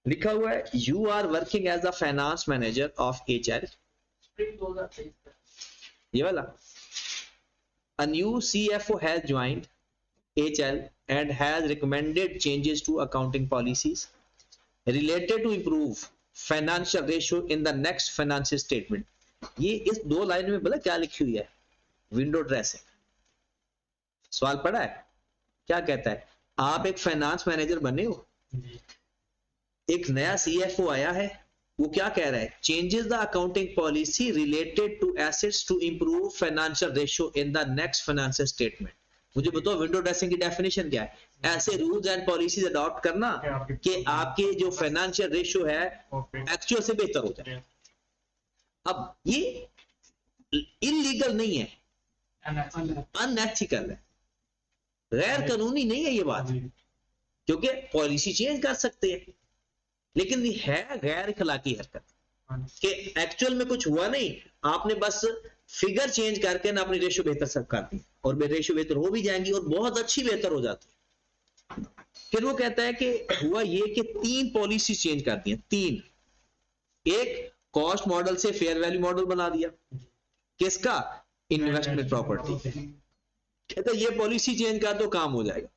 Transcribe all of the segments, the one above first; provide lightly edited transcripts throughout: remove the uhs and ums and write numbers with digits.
लिखा हुआ है you are working as a finance manager of HL, ये वाला, a new CFO has joined HL and has recommended changes to accounting policies related to improve financial ratio in the next financial statement. ये इस दो line में बोला क्या लिखी हुई है, विंडो ड्रेसिंग। सवाल पड़ा है, क्या कहता है, आप एक फाइनेंस मैनेजर बने हो, एक नया CFO आया है, वो क्या कह रहा है, changes the accounting policy related to assets to improve financial ratio in the next financial statement. मुझे बताओ विंडो ड्रेसिंग की डेफिनेशन क्या है, ऐसे रूल्स एंड पॉलिसीज अडॉप्ट करना कि आपके जो फाइनेंशियल रेशियो है एक्चुअल से बेहतर हो जाए। अब ये इलीगल नहीं है, अनएथिकल है, गैर कानूनी नहीं है ये बात, क्योंकि पॉलिसी चेंज कर सकते हैं, लेकिन ये है गैर अखलाकी हरकत कि एक्चुअल में कुछ हुआ नहीं, आपने बस फिगर चेंज करके ना अपनी रेशियो बेहतर सब कर दी, और रेशियो बेहतर हो भी जाएंगी और बहुत अच्छी बेहतर हो जाती है। फिर वो कहता है कि हुआ ये कि 3 पॉलिसी चेंज कर दी, 3, एक कॉस्ट मॉडल से फेयर वैल्यू मॉडल बना दिया, किसका, इन्वेस्टमेंट प्रॉपर्टी। कहता है ये पॉलिसी चेंज कर दो काम हो जाएगा।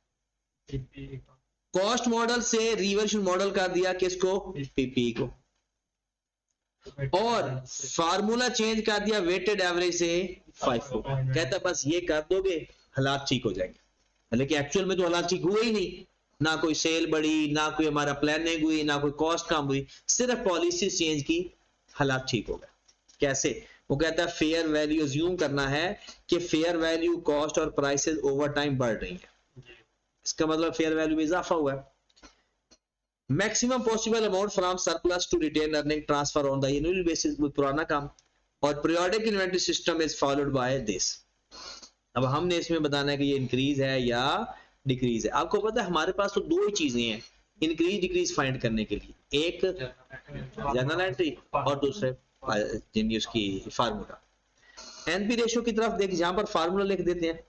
कॉस्ट मॉडल से रिवर्शन मॉडल कर दिया, किसको, PPE को, और फार्मूला चेंज कर दिया वेटेड एवरेज से 5 को। कहता बस ये कर दोगे हालात ठीक हो जाएंगे, लेकिन एक्चुअल में तो हालात ठीक हुए ही नहीं, ना कोई सेल बढ़ी, ना कोई हमारा प्लानिंग हुई, ना कोई कॉस्ट कम हुई, सिर्फ पॉलिसी चेंज की, हालात ठीक हो गए। कैसे, वो कहता है फेयर वैल्यू अज्यूम करना है कि फेयर वैल्यू कॉस्ट और प्राइसेस ओवर टाइम बढ़ रही है, इसका मतलब फेयर वैल्यू में इजाफा हुआ है। Maximum possible amount from surplus to retain earning transfer on the annual basis, पुराना काम, और periodic inventory system is followed by this. अब हमने इसमें बताना है कि ये इंक्रीज है या डिक्रीज है। आपको पता है हमारे पास तो 2 ही चीजें हैं इंक्रीज डिक्रीज फाइंड करने के लिए, एक जनरल एंट्री और दूसरे जिनकी उसकी फार्मूला। एनपी रेशियो की तरफ देख, जहां पर फार्मूला लिख देते हैं,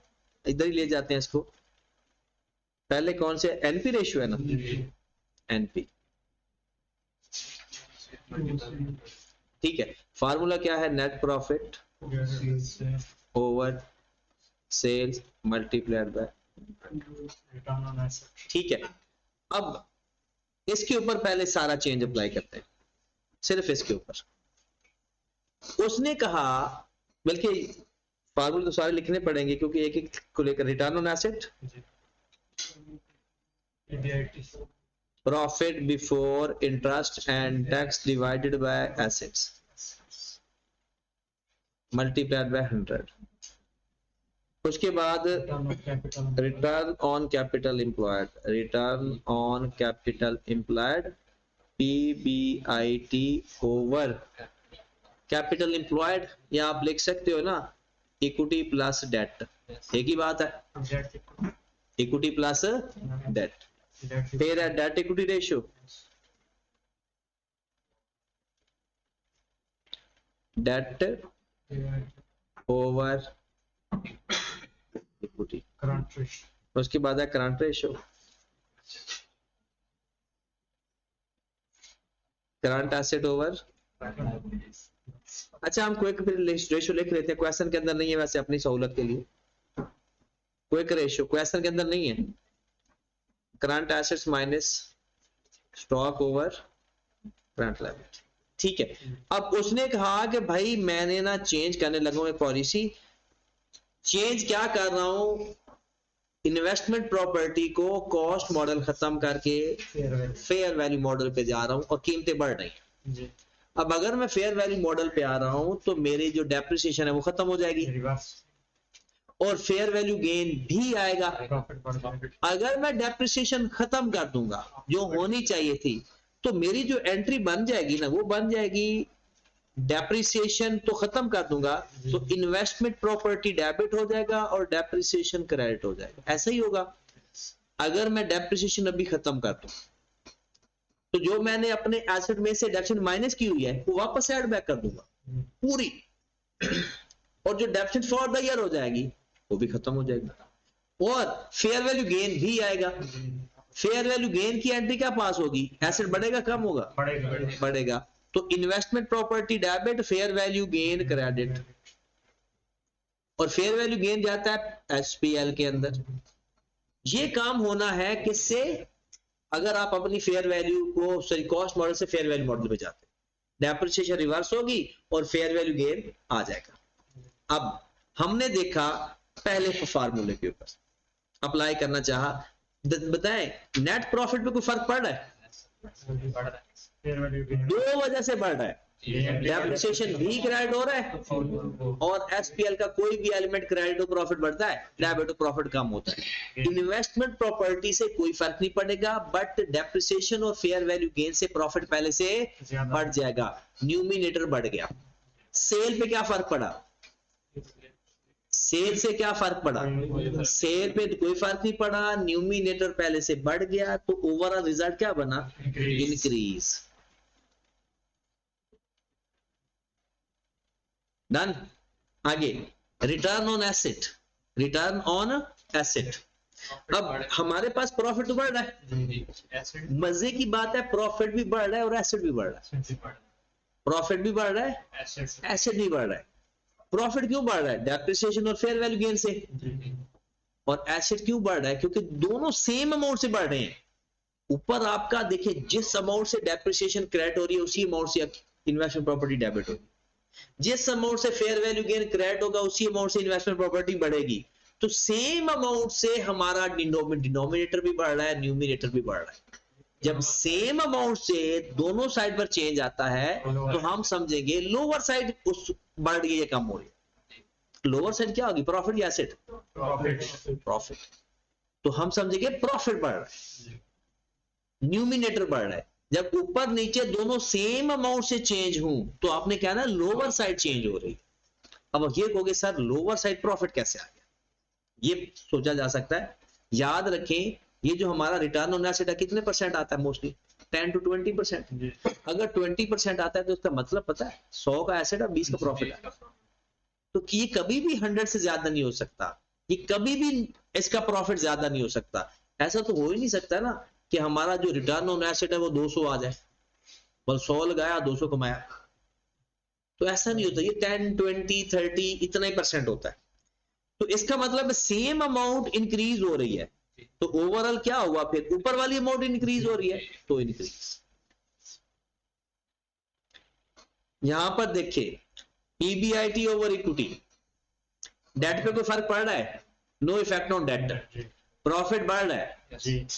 इधर ही ले जाते हैं इसको। पहले कौन से, एनपी रेशियो है ना, एनपी, ठीक है। फार्मूला क्या है, net profit over sales multiplied by, ठीक है। अब इसके ऊपर पहले सारा चेंज अप्लाई करते हैं, सिर्फ इसके ऊपर। उसने कहा, बल्कि फार्मूले तो सारे लिखने पड़ेंगे क्योंकि एक एक को लेकर, return on asset, profit before interest and tax divided by assets multiplied by 100। उसके बाद return on capital employed, return on capital employed PBIT over capital employed, या आप लिख सकते हो ना इक्विटी प्लस डेट, एक ही बात है, इक्विटी प्लस डेट। फिर है debt equity ratio, debt over equity, उसके बाद है current ratio, current asset over, अच्छा हम क्विक रेशियो लिख लेते हैं, क्वेश्चन के अंदर नहीं है वैसे, अपनी सहूलत के लिए क्विक रेशियो क्वेश्चन के अंदर नहीं है, current assets minus stock over current liability, ठीक है। अब उसने कहा कि भाई मैंने ना चेंज करने लगा हूं पॉलिसी, चेंज क्या कर रहा हूं, इन्वेस्टमेंट प्रॉपर्टी को कॉस्ट मॉडल खत्म करके फेयर वैल्यू मॉडल पे जा रहा हूं और कीमतें बढ़ रही हैं। अब अगर मैं फेयर वैल्यू मॉडल पे आ रहा हूं तो मेरी जो डेप्रिसिएशन है वो खत्म हो जाएगी और फेयर वैल्यू गेन भी आएगा। अगर मैं डेप्रिसिएशन खत्म कर दूंगा जो होनी चाहिए थी, तो मेरी जो एंट्री बन जाएगी ना वो बन जाएगी, डेप्रिसिएशन तो खत्म कर दूंगा तो इन्वेस्टमेंट प्रॉपर्टी डेबिट हो जाएगा और डेप्रिसिएशन क्रेडिट हो जाएगा। ऐसा ही होगा अगर मैं डेप्रिसिएशन अभी खत्म कर दूं तो जो मैंने अपने एसेट में से डेप्रिसिएशन माइनस की हुई है वो वापस ऐड बैक कर दूंगा पूरी, और जो डेप्रिसिएशन फॉर द ईयर हो जाएगी वो भी खत्म हो जाएगी और फेयर वैल्यू गेन भी आएगा। फेयर वैल्यू गेन की एंट्री क्या पास होगी, एसेट बढ़ेगा कम होगा, बढ़ेगा। तो investment property debit, fair value gain credit, और फेयर वैल्यू गेन जाता है एसपीएल के अंदर। ये काम होना है किससे, अगर आप अपनी फेयर वैल्यू को सॉरी कॉस्ट मॉडल से फेयर वैल्यू मॉडल पे जाते, डेप्रिसिएशन रिवर्स होगी और फेयर वैल्यू गेन आ जाएगा। अब हमने देखा पहले फार्मूले के ऊपर अप्लाई करना चाहा, बताएं नेट प्रॉफिट पे कोई फर्क पड़ रहा है, दो वजह से बढ़ रहा है, डेप्रिसिएशन भी क्रेडिट हो रहा है और एसपीएल का कोई भी एलिमेंट क्रेडिट हो प्रॉफिट बढ़ता है, डेबिट हो प्रॉफिट कम होता है। इन्वेस्टमेंट प्रॉपर्टी से कोई फर्क नहीं पड़ेगा, बट डेप्रिसिएशन और फेयर वैल्यू गेन से प्रॉफिट पहले से बढ़ जाएगा, न्यूमिनेटर बढ़ गया। सेल पे क्या फर्क पड़ा, सेल से क्या फर्क पड़ा, सेल पे तो कोई फर्क नहीं पड़ा, न्यूमिनेटर पहले से बढ़ गया, तो ओवरऑल रिजल्ट क्या बना, इंक्रीज। डन। आगे return on asset, return on asset. अब हमारे पास प्रॉफिट तो बढ़ रहा है, मजे की बात है प्रॉफिट भी बढ़ रहा है और एसेट भी बढ़ रहा है, प्रॉफिट भी बढ़ रहा है एसेट भी बढ़ रहा है। प्रॉफिट क्यों बढ़ रहा है, डेप्रिसिएशन और फेयर वैल्यू गेन से, और एसेट क्यों बढ़ रहा है, क्योंकि दोनों सेम अमाउंट से बढ़ रहे हैं। ऊपर आपका देखिए जिस अमाउंट से डेप्रिसिएशन क्रेडिट हो रही है उसी अमाउंट से इन्वेस्टमेंट प्रॉपर्टी डेबिट होगी, जिस अमाउंट से फेयर वैल्यू गेन क्रेडिट होगा उसी अमाउंट से इन्वेस्टमेंट प्रॉपर्टी बढ़ेगी। तो सेम अमाउंट से हमारा डिनोमिनेटर भी बढ़ रहा है, न्यूमिनेटर भी बढ़ रहा है। जब सेम अमाउंट से दोनों साइड पर चेंज आता है तो हम समझेंगे लोअर साइड उस बढ़ रही है कम हो रही है। लोअर साइड क्या होगी, प्रॉफिट या एसेट, प्रॉफिट। तो हम समझेंगे प्रॉफिट बढ़ रहा है, न्यूमिनेटर बढ़ रहा है। जब ऊपर नीचे दोनों सेम अमाउंट से चेंज हूं तो आपने क्या ना लोअर साइड चेंज हो रही। अब ये कहोगे सर लोअर साइड प्रॉफिट कैसे आ गया, ये सोचा जा सकता है। याद रखें ये जो हमारा रिटर्न ऑन एसेट है कितने परसेंट आता है, मोस्टली 10 to 20%। अगर 20% आता है तो इसका मतलब पता है 100 का एसेट और 20 का प्रॉफिट है, तो ये कभी भी 100 से ज्यादा नहीं हो सकता, ये कभी भी इसका प्रॉफिट ज्यादा नहीं हो सकता। ऐसा तो हो ही नहीं सकता ना कि हमारा जो रिटर्न ऑन एसेट है वो 200 आ जाए, बस 100 लगाया 200 कमाया, तो ऐसा नहीं होता। ये 10, 20, 30 इतना ही परसेंट होता है। तो इसका मतलब सेम अमाउंट इंक्रीज हो रही है, तो ओवरऑल क्या हुआ, फिर ऊपर वाली अमाउंट इंक्रीज हो रही है तो इंक्रीज। यहां पर देखिए ईबीआईटी ओवर इक्विटी, डेट पे कोई फर्क पड़ रहा है, no effect on debt, profit बढ़ रहा है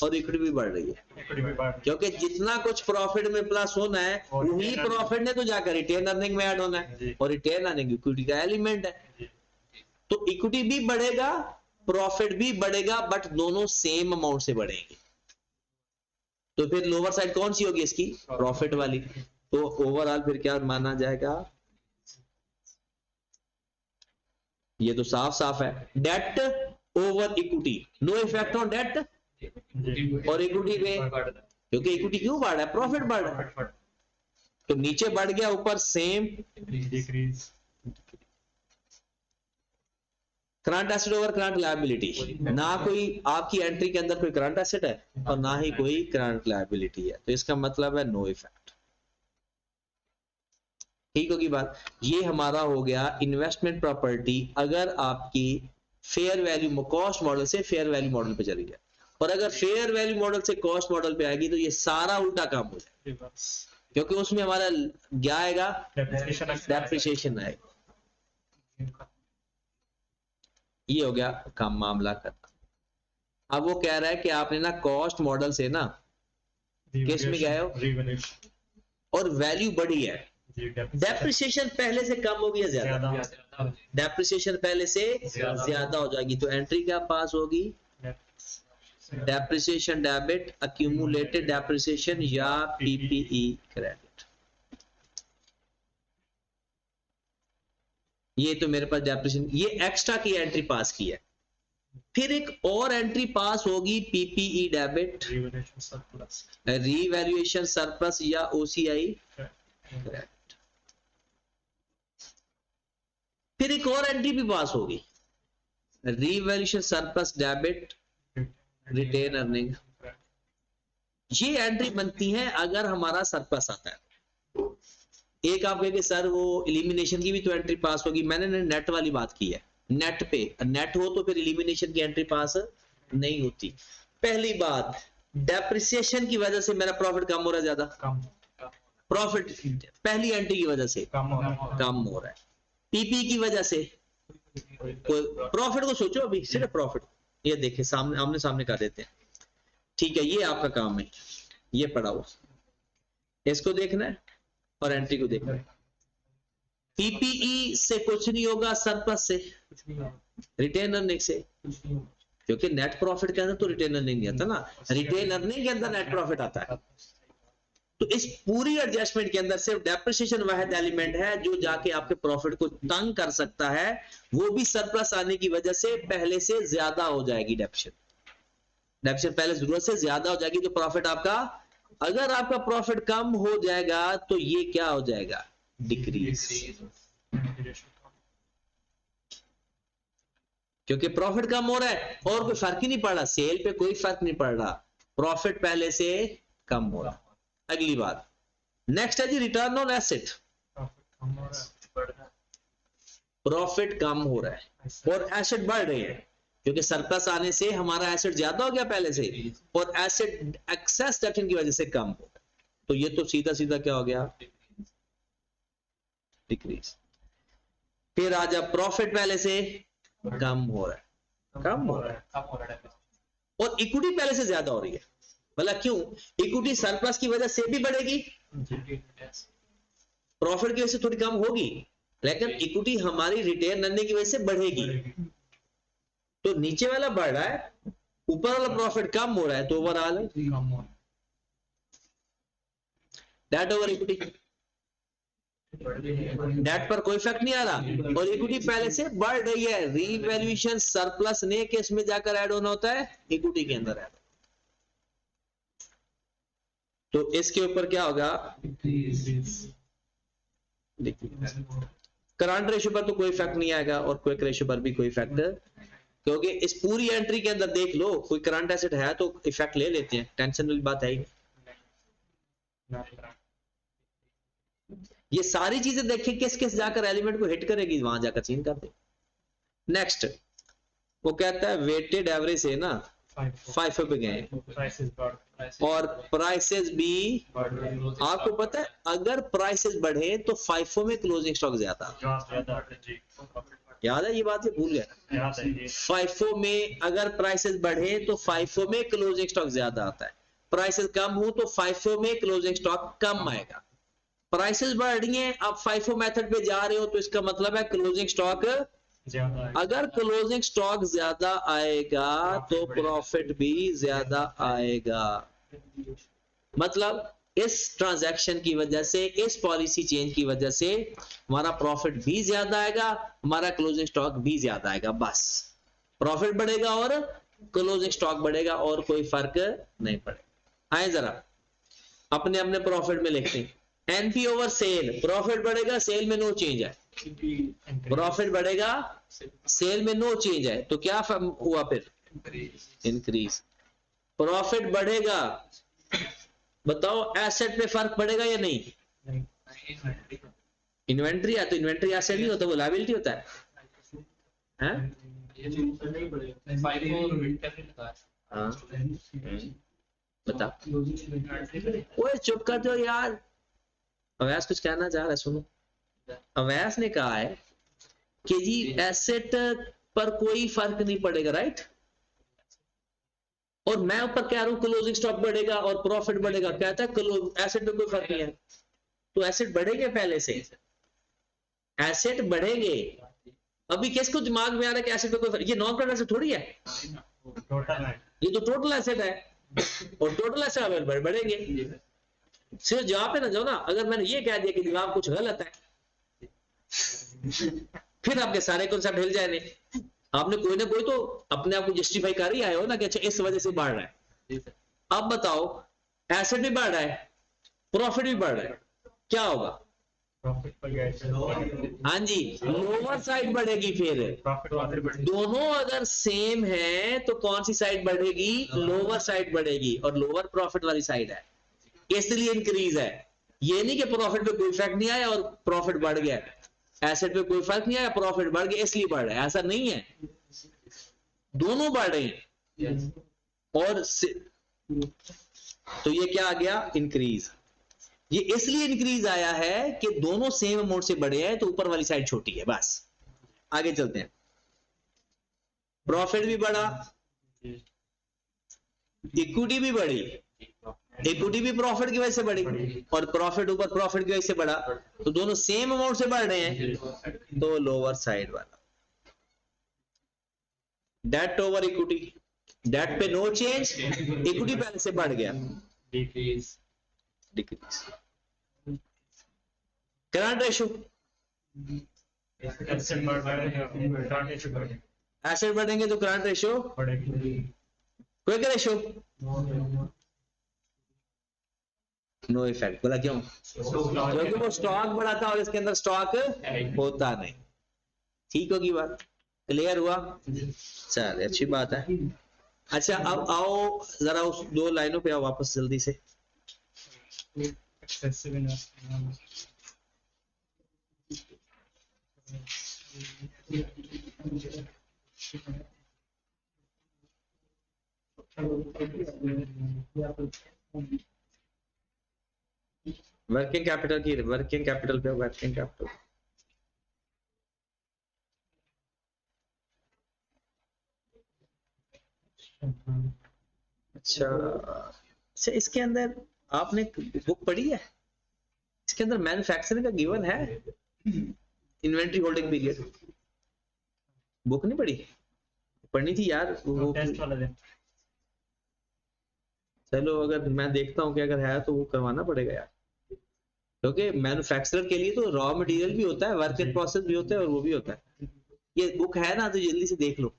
और इक्विटी भी बढ़ रही है, क्योंकि जितना कुछ प्रॉफिट में प्लस होना है वही प्रॉफिट ने तो जाकर रिटेन अर्निंग में ऐड होना है, और रिटेन अर्निंग इक्विटी का एलिमेंट है। तो इक्विटी भी बढ़ेगा प्रॉफिट भी बढ़ेगा, बट दोनों सेम अमाउंट से बढ़ेंगे। तो फिर लोअर साइड कौन सी होगी इसकी, प्रॉफिट वाली। तो ओवरऑल फिर क्या माना जाएगा, ये तो साफ साफ है, debt over equity, no effect on debt और इक्विटी पे, क्योंकि इक्विटी क्यों बढ़ रहा है, प्रॉफिट बढ़ रहा है, तो नीचे बढ़ गया ऊपर same decrease. Current asset over current liability, ना कोई आपकी एंट्री के अंदर कोई करंट एसेट है और ना ही कोई करंट लायबिलिटी है, तो इसका मतलब है नो इफेक्ट। ठीक होगी बात। ये हमारा हो गया इन्वेस्टमेंट प्रॉपर्टी अगर आपकी फेयर वैल्यू कॉस्ट मॉडल से फेयर वैल्यू मॉडल पे चली जाए, और अगर फेयर वैल्यू मॉडल से कॉस्ट मॉडल पे आएगी तो ये सारा उल्टा काम हो जाएगा, क्योंकि उसमें हमारा क्या आएगा, डेप्रिसिएशन आएगा। ये हो गया काम मामला खत्म। अब वो कह रहा है कि आपने ना कॉस्ट मॉडल से ना किस में गए हो और वैल्यू बढ़ी है, डेप्रिसिएशन पहले से कम होगी या ज्यादा, डेप्रिसिएशन पहले से ज्यादा हो जाएगी, तो एंट्री क्या पास होगी, डेप्रिसिएशन डेबिट, अक्यूमुलेटेड डेप्रिसिएशन या पीपीई क्रेडिट। ये तो मेरे पास डेप्रिसिएशन, ये एक्स्ट्रा की एंट्री पास की है। फिर एक और एंट्री पास होगी पीपीई डेबिट, रीवैल्यूएशन सरप्लस या ओसीआई क्रेडिट। फिर एक और एंट्री भी पास होगी, revaluation surplus debit, retained earning ये एंट्री बनती है अगर हमारा सरप्लस आता है। एक आप कहेंगे सर वो एलिमिनेशन की भी तो एंट्री पास होगी, मैंने नेट वाली बात की है। नेट पे नेट हो तो फिर एलिमिनेशन की एंट्री पास नहीं होती। पहली बात, डेप्रिसिएशन की वजह से मेरा प्रॉफिट कम हो रहा है, ज्यादा प्रॉफिट पहली एंट्री की वजह से कम हो रहा है। पीपी की वजह से प्रॉफिट को सोचो, अभी सिर्फ प्रॉफिट, ये देखे सामने आमने सामने कर देते हैं। ठीक है, ये आपका काम है, ये पढ़ा हुआ, इसको देखना है और एंट्री को देखना है। पीपीई से कुछ नहीं होगा, सरप्लस से, रिटेन अर्निंग से, क्योंकि नेट प्रॉफिट के अंदर तो रिटेन अर्निंग नहीं आता ना, रिटेन अर्निंग के अंदर नेट प्रॉफिट आता है। तो इस पूरी एडजस्टमेंट के अंदर सिर्फ डेप्रिसिएशन वाहिद एलिमेंट है जो जाके आपके प्रॉफिट को तंग कर सकता है, वो भी सरप्लस आने की वजह से पहले से ज्यादा हो जाएगी। डेप्रिसिएशन पहले जरूरत से ज्यादा हो जाएगी, तो प्रॉफिट आपका, अगर आपका प्रॉफिट कम हो जाएगा तो ये क्या हो जाएगा, डिक्रीज, क्योंकि प्रॉफिट कम हो रहा है और कोई फर्क ही नहीं पड़ रहा, सेल पे कोई फर्क नहीं पड़ रहा, प्रॉफिट पहले से कम हो रहा। अगली बात, नेक्स्ट है जी रिटर्न ऑन एसेट। प्रॉफिट कम हो रहा है और एसेट बढ़ रही है, क्योंकि सरप्लस आने से हमारा एसेट ज्यादा हो गया पहले से, और एसेट एक्सेस डिडक्शन की वजह से कम हो गया, तो ये तो सीधा सीधा क्या हो गया, डिक्रीज। फिर आ जा, प्रॉफिट पहले से कम हो रहा है और इक्विटी पहले से ज्यादा हो रही है। मतलब क्यों, इक्विटी सरप्लस की वजह से भी बढ़ेगी, प्रॉफिट की वजह से थोड़ी कम होगी, लेकिन इक्विटी हमारी रिटेन अर्निंग की वजह से बढ़ेगी। तो नीचे वाला बढ़ रहा है, ऊपर वाला प्रॉफिट कम हो रहा है, तो overall debt over equity, debt पर कोई इफेक्ट नहीं आ रहा और इक्विटी पहले से बढ़ रही है। रीवैल्यूएशन सरप्लस ने केस में जाकर ऐड होना होता है, इक्विटी के अंदर ऐड, तो इसके ऊपर क्या होगा, करंट रेशियो पर तो कोई इफेक्ट नहीं आएगा और क्विक रेशियो पर भी कोई इफेक्ट, क्योंकि इस पूरी एंट्री के अंदर देख लो कोई करंट एसेट है तो इफेक्ट ले लेते हैं, टेंशन वाली बात है ही। ये सारी चीजें देखें किस किस जाकर एलिमेंट को हिट करेगी, वहां जाकर चेंज कर दे। नेक्स्ट वो कहता है वेटेड एवरेज से ना 5 पे गए और प्राइसेस भी, आपको पता है अगर प्राइसेस बढ़े तो FIFO में क्लोजिंग स्टॉक ज्यादा, याद है ये बात, ये भूल गया। FIFO में अगर प्राइसेस बढ़े तो FIFO में क्लोजिंग स्टॉक ज्यादा आता है, प्राइसेस कम हो तो FIFO में क्लोजिंग स्टॉक कम आएगा। प्राइसेस बढ़ रही हैं, आप FIFO मेथड पे जा रहे हो तो इसका मतलब है क्लोजिंग स्टॉक, अगर क्लोजिंग स्टॉक ज्यादा आएगा तो प्रॉफिट भी ज्यादा आएगा। मतलब इस ट्रांजैक्शन की वजह से, इस पॉलिसी चेंज की वजह से हमारा प्रॉफिट भी ज्यादा आएगा, हमारा क्लोजिंग स्टॉक भी ज्यादा आएगा, बस प्रॉफिट बढ़ेगा और क्लोजिंग स्टॉक बढ़ेगा और कोई फर्क नहीं पड़ेगा। आए जरा अपने अपने प्रॉफिट में लिखते हैं, एनपी ओवर सेल, प्रॉफिट बढ़ेगा, सेल में नो चेंज है, प्रॉफिट बढ़ेगा, सेल में नो चेंज है, तो क्या हुआ फिर, इंक्रीज। प्रॉफिट बढ़ेगा, बताओ एसेट पे फर्क पड़ेगा या नहीं, इन्वेंट्री है तो इन्वेंट्री एसेट नहीं होता, वो लायबिलिटी होता है, हाँ? बता, ओए चुप कर दो यार, अवैस कुछ कहना चाह रहा है, सुनो। अवैस ने कहा है कि जी एसेट पर कोई फर्क नहीं पड़ेगा, राइट, और मैं ऊपर कह रहा हूं क्लोजिंग स्टॉक बढ़ेगा और प्रॉफिट बढ़ेगा, कहता है एसेट में कोई फर्क नहीं है, तो एसेट बढ़ेंगे, पहले से एसेट बढ़ेंगे। अभी किसको दिमाग में आ रहा है कि एसेट में कोई फर्क, ये नॉन करंट एसेट थोड़ी है, ये तो टोटल एसेट है और टोटल एसेट बढ़ेंगे। सिर्फ जवाब पे ना जाओ ना, अगर मैंने ये कह दिया कि जवाब कुछ गलत है फिर आपके सारे कॉन्सेप्ट हिल जाएंगे। आपने कोई ना कोई तो अपने आप को जस्टिफाई कर ही आए हो ना कि अच्छा इस वजह से बढ़ रहा है। अब बताओ एसेट भी बढ़ रहा है, प्रॉफिट भी बढ़ रहा है, क्या होगा, हाँ जी, लोअर साइड बढ़ेगी। फिर दोनों अगर सेम है तो कौन सी साइड बढ़ेगी? लोअर साइड बढ़ेगी, और लोअर प्रॉफिट वाली साइड है, इसलिए इंक्रीज है। ये नहीं कि प्रॉफिट पे कोई इफेक्ट नहीं आया और प्रॉफिट बढ़ गया, एसेट पे कोई फर्क नहीं आया, प्रॉफिट बढ़ गया इसलिए बढ़ रहा है, ऐसा नहीं है, दोनों बढ़ रहे हैं। और तो ये क्या आ गया? इंक्रीज। ये इसलिए इंक्रीज आया है कि दोनों सेम अमाउंट से बढ़े हैं, तो ऊपर वाली साइड छोटी है, बस। आगे चलते हैं। प्रॉफिट भी बढ़ा, इक्विटी भी बढ़ी, इक्विटी भी प्रॉफिट की वजह से बढ़ी, और प्रॉफिट ऊपर प्रॉफिट की वजह से बढ़ा, तो दोनों सेम अमाउंट से बढ़ रहे हैं, तो लोअर साइड वाला। डेट ओवर इक्विटी, डेट पे नो चेंज, इक्विटी पहले से बढ़ गया, डिक्रीज। करंट रेशो, एसेट बढ़ेंगे तो करंट रेशो बढ़ेगी, क्विक रेशो नो इफेक्ट। बोला क्यों? क्योंकि वो स्टॉक बढ़ाता और इसके अंदर स्टॉक होता नहीं। ठीक होगी बात? क्लियर हुआ? चलिए, अच्छी बात है। अच्छा, अब आओ जरा उस दो लाइनों पे आओ वापस जल्दी से। वर्किंग कैपिटल की, वर्किंग कैपिटल पे, वर्किंग कैपिटल। अच्छा, इसके अंदर आपने बुक पढ़ी है? इसके अंदर मैन्युफैक्चरिंग का गिवन है, इन्वेंट्री होल्डिंग पीरियड। बुक नहीं पढ़ी? पढ़नी थी यार वो टेस्ट वाला दिन। चलो, अगर मैं देखता हूँ कि अगर है तो वो करवाना पड़ेगा यार, क्योंकि मैन्युफैक्चरर के लिए तो रॉ मटेरियल भी होता है, वर्क इन प्रोसेस भी होता है, और वो भी होता है। ये बुक है ना, तो जल्दी से देख लो।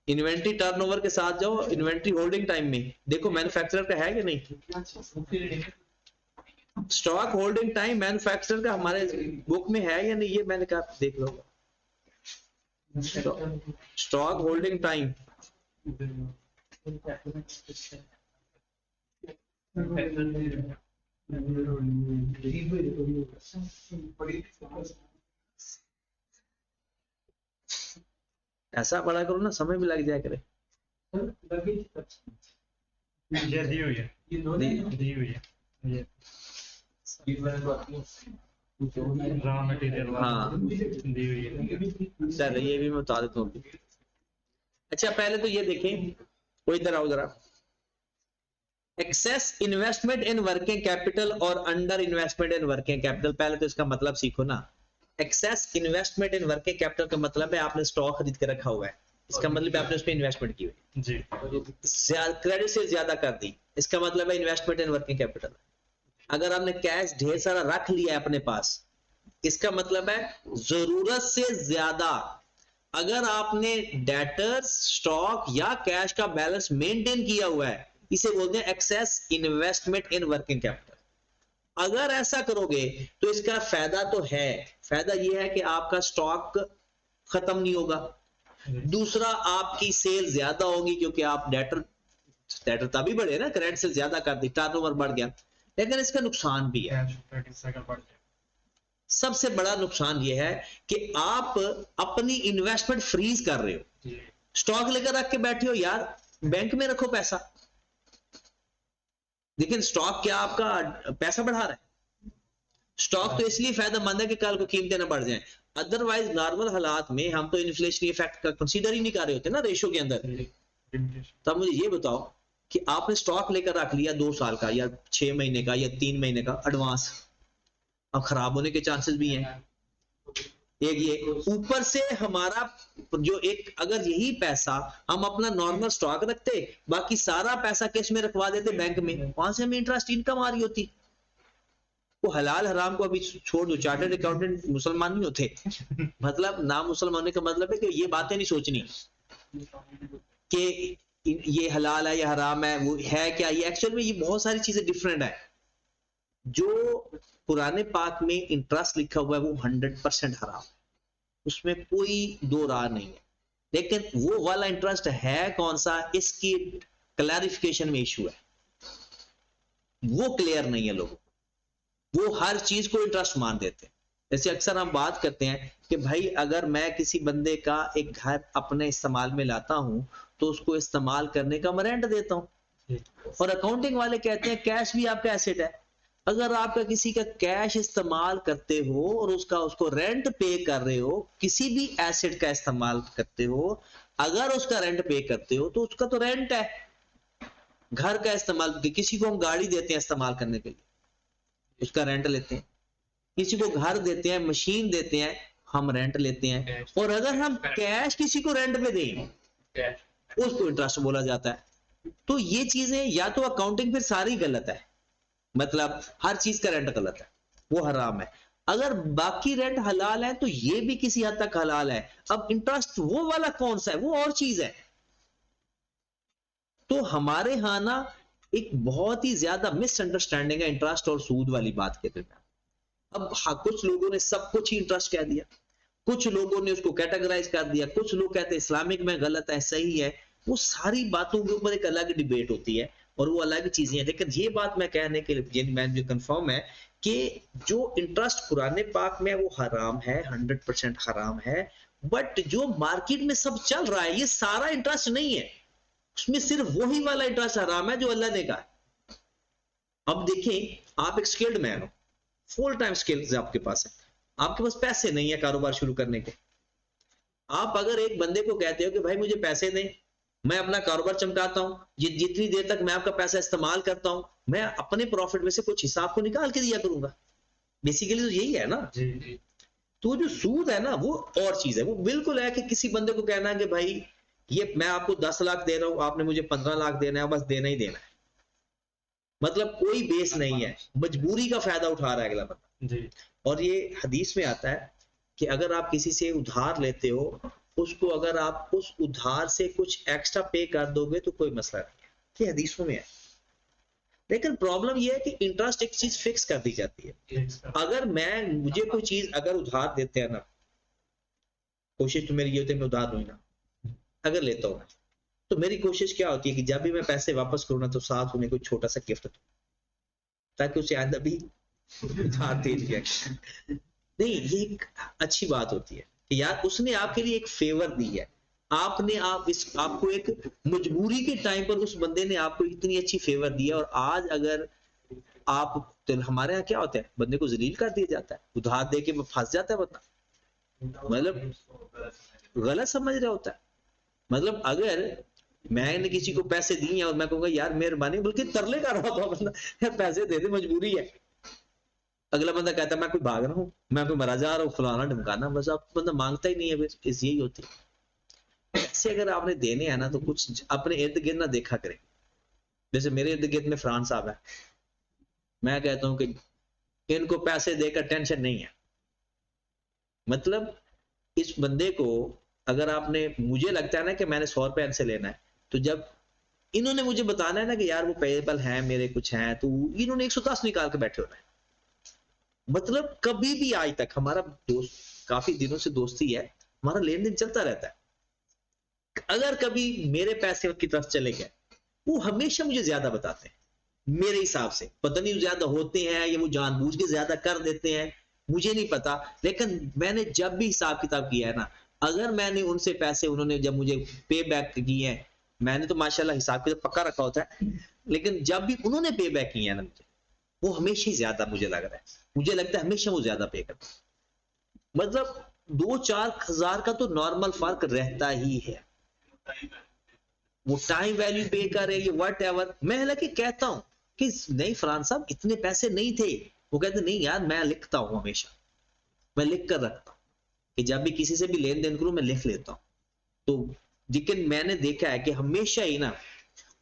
इन्वेंट्री टर्नओवर के साथ जाओ, इन्वेंट्री होल्डिंग टाइम में देखो मैन्युफैक्चरर का है कि नहीं। स्टॉक होल्डिंग टाइम मैन्युफैक्चरर का हमारे बुक में है या नहीं, ये मैंने कहा देख लो। स्टॉक होल्डिंग टाइम ऐसा पढ़ा करो ना, समय भी लग जाया करे। ये दी हुई है, दी हुई है ये रॉ मटेरियल। हाँ, दी हुई है। चलो, ये भी मैं बता देता हूँ। अच्छा, पहले तो ये देखें, वो इधर आओ जरा। Excess investment in working capital और under investment in working capital, पहले तो इसका मतलब सीखो ना। Excess investment in working capital का मतलब है आपने स्टॉक खरीद के रखा हुआ है, इसका मतलब है आपने उस पर इन्वेस्टमेंट की हुई जी, क्रेडिट से ज्यादा कर दी, इसका मतलब है इन्वेस्टमेंट इन वर्किंग कैपिटल। अगर आपने कैश ढेर सारा रख लिया है अपने पास, इसका मतलब है जरूरत से ज्यादा। अगर आपने डेटर्स, स्टॉक या कैश का बैलेंस मेंटेन किया हुआ है, इसे बोलते हैं excess investment in working capital. अगर ऐसा करोगे तो इसका फायदा तो है, फायदा यह है कि आपका स्टॉक खत्म नहीं होगा, दूसरा आपकी सेल ज्यादा होगी, क्योंकि आप डेटर तभी बढ़े ना, क्रेडिट से ज्यादा कर दी, टर्नओवर बढ़ गया। लेकिन इसका नुकसान भी है, सबसे बड़ा नुकसान यह है कि आप अपनी इन्वेस्टमेंट फ्रीज कर रहे हो। स्टॉक लेकर रख के बैठे हो यार, बैंक में रखो पैसा, लेकिन स्टॉक क्या आपका पैसा बढ़ा रहा है? स्टॉक तो इसलिए फायदेमंद है कि कल को कीमतें ना बढ़ जाएं। अदरवाइज नॉर्मल हालात में हम तो इन्फ्लेशनरी इफेक्ट का कंसीडर ही नहीं कर रहे होते ना रेशो के अंदर। तब मुझे ये बताओ कि आपने स्टॉक लेकर रख लिया 2 साल का या 6 महीने का या 3 महीने का एडवांस, अब खराब होने के चांसेस भी हैं। एक ये ऊपर से हमारा जो एक, अगर यही पैसा हम अपना नॉर्मल स्टॉक रखते, बाकी सारा पैसा कैश में रखवा देते बैंक में, वहां से हमें इंटरेस्ट इनकम आ रही होती। वो हलाल हराम को अभी छोड़ दो, चार्टर्ड अकाउंटेंट मुसलमान नहीं होते, मतलब ना मुसलमान होने का मतलब है कि ये बातें नहीं सोचनी कि ये हलाल है या हराम है, वो है क्या, ये एक्चुअल में ये बहुत सारी चीजें डिफरेंट है। जो पुराने पाक में इंटरेस्ट लिखा हुआ है वो 100% हराम, उसमें कोई दो राह नहीं है। लेकिन वो वाला इंटरेस्ट है कौन सा, इसकी क्लैरिफिकेशन में इशू है, वो क्लियर नहीं है लोगों, वो हर चीज को इंटरेस्ट मान देते हैं। जैसे अक्सर हम बात करते हैं कि भाई अगर मैं किसी बंदे का एक घर अपने इस्तेमाल में लाता हूं तो उसको इस्तेमाल करने का मैं रेंट देता हूं, और अकाउंटिंग वाले कहते हैं कैश भी आपका एसेट है। अगर आपका किसी का कैश इस्तेमाल करते हो और उसको रेंट पे कर रहे हो, किसी भी एसेट का इस्तेमाल करते हो, अगर उसका रेंट पे करते हो तो उसका तो रेंट है। घर का इस्तेमाल, किसी को हम गाड़ी देते हैं इस्तेमाल करने के लिए, उसका रेंट लेते हैं। किसी को घर देते हैं, मशीन देते हैं, हम रेंट लेते हैं। और अगर हम कैश किसी को रेंट पे दें उसको इंटरेस्ट बोला जाता है। तो ये चीजें या तो अकाउंटिंग फिर सारी गलत है, मतलब हर चीज का रेंट गलत है, वो हराम है। अगर बाकी रेंट हलाल है तो ये भी किसी हद तक हलाल है। अब इंटरेस्ट वो वाला कौन सा है, वो और चीज है। तो हमारे यहां ना एक बहुत ही ज्यादा मिसअंडरस्टैंडिंग है इंटरेस्ट और सूद वाली बात के दरमियान। अब हाँ, कुछ लोगों ने सब कुछ ही इंटरेस्ट कह दिया, कुछ लोगों ने उसको कैटेगराइज कर दिया, कुछ लोग कहते हैं इस्लामिक में गलत है, सही है। वो सारी बातों के ऊपर एक अलग डिबेट होती है और वो अलग चीजें हैं। लेकिन ये बात मैं कहने के लिए मैं जो कंफर्म है कि जो इंटरेस्ट कुरान पाक में है वो हराम है, 100% हराम है। बट जो मार्केट में सब चल रहा है ये सारा इंटरेस्ट नहीं है, उसमें सिर्फ वही वाला इंटरेस्ट हराम है जो अल्लाह ने कहा। अब देखें, आप एक स्किल्ड मैन हो, फुल टाइम स्किल्स आपके पास है, आपके पास पैसे नहीं है कारोबार शुरू करने के। आप अगर एक बंदे को कहते हो कि भाई मुझे पैसे दें, मैं अपना कारोबार चमकाता हूं, जितनी देर तक मैं आपका पैसा इस्तेमाल करता हूं मैं अपने प्रॉफिट में से कुछ हिसाब को निकाल के दिया करूंगा। बेसिकली तो यही है ना। जी। तो जो सूद है ना वो और चीज है, वो बिल्कुल है कि किसी बंदे को कहना है कि भाई ये मैं आपको 10 लाख दे रहा हूं, आपने मुझे 15 लाख देना है, बस देना ही देना है, मतलब कोई बेस नहीं है, मजबूरी का फायदा उठा रहा है अगला बंदा जी। और ये हदीस में आता है कि अगर आप किसी से उधार लेते हो, उसको अगर आप उस उधार से कुछ एक्स्ट्रा पे कर दोगे तो कोई मसला नहीं है, ये हदीसों में है। लेकिन प्रॉब्लम ये है कि इंटरेस्ट एक चीज फिक्स कर दी जाती है। अगर मुझे कोई चीज अगर उधार देते हैं ना, कोशिश तो मेरी ये होती है मैं उधार दूं ना, अगर लेता हूं तो मेरी कोशिश क्या होती है कि जब भी मैं पैसे वापस करूँ ना तो साथ उन्हें कोई छोटा सा गिफ्ट दूं, ताकि उसे आइंदा भी उधार दे दिया। नहीं, ये एक अच्छी बात होती है कि यार उसने आपके लिए एक फेवर दी है, आपको एक मजबूरी के टाइम पर उस बंदे ने आपको इतनी अच्छी फेवर दी है। और आज अगर आप तो हमारे यहाँ क्या होता है, बंदे को जलील कर दिया जाता है, उधार दे के फंस जाता है बंदा, मतलब गलत समझ रहा होता है। मतलब अगर मैंने किसी को पैसे दिए और मैं कहूंगा यार मेहरबानी, बल्कि तरले कर रहा था बंदा, यार पैसे दे दे मजबूरी है, अगला बंदा कहता है मैं कोई भाग रहा हूँ, मैं कोई मरा जा रहा हूँ, फलाना ढमकाना, बस आप बंदा मांगता ही नहीं है। फिर इस यही होती है। ऐसे अगर आपने देने हैं ना तो कुछ अपने इर्द गिर्द ना देखा करें। जैसे मेरे इर्द गिर्द में फरहान साहब है, मैं कहता हूँ कि इनको पैसे देकर टेंशन नहीं है। मतलब इस बंदे को अगर आपने, मुझे लगता है ना कि मैंने 100 रुपए इनसे लेना है, तो जब इन्होंने मुझे बताना है ना कि यार वो पेएबल है मेरे कुछ हैं, तो इन्होंने 110 निकाल के बैठे होना है। मतलब कभी भी आज तक हमारा दोस्त, काफी दिनों से दोस्ती है, हमारा लेन देन चलता रहता है। अगर कभी मेरे पैसे की तरफ चले गए, वो हमेशा मुझे ज्यादा बताते हैं। मेरे हिसाब से पता नहीं ज्यादा होते हैं या वो जानबूझ के ज्यादा कर देते हैं, मुझे नहीं पता। लेकिन मैंने जब भी हिसाब किताब किया है ना, अगर मैंने उनसे पैसे, उन्होंने जब मुझे पे बैक किए हैं, मैंने तो माशाल्लाह हिसाब किताब पक्का रखा होता है, लेकिन जब भी उन्होंने पे बैक किए हैं ना मुझे, वो हमेशा ही ज्यादा, मुझे लग रहा है, मुझे लगता है हमेशा वो ज्यादा पे करते हैं। मतलब 2-4 हजार का तो नॉर्मल फर्क रहता ही है। वो टाइम वैल्यू पे करे ये वट एवर, मैं हालांकि कहता हूं कि नहीं फरहान साहब इतने पैसे नहीं थे, वो कहते नहीं यार मैं लिखता हूं, हमेशा मैं लिख कर रखता हूं कि जब भी किसी से भी लेन देन करूं मैं लिख लेता हूं। तो लेकिन मैंने देखा है कि हमेशा ही ना,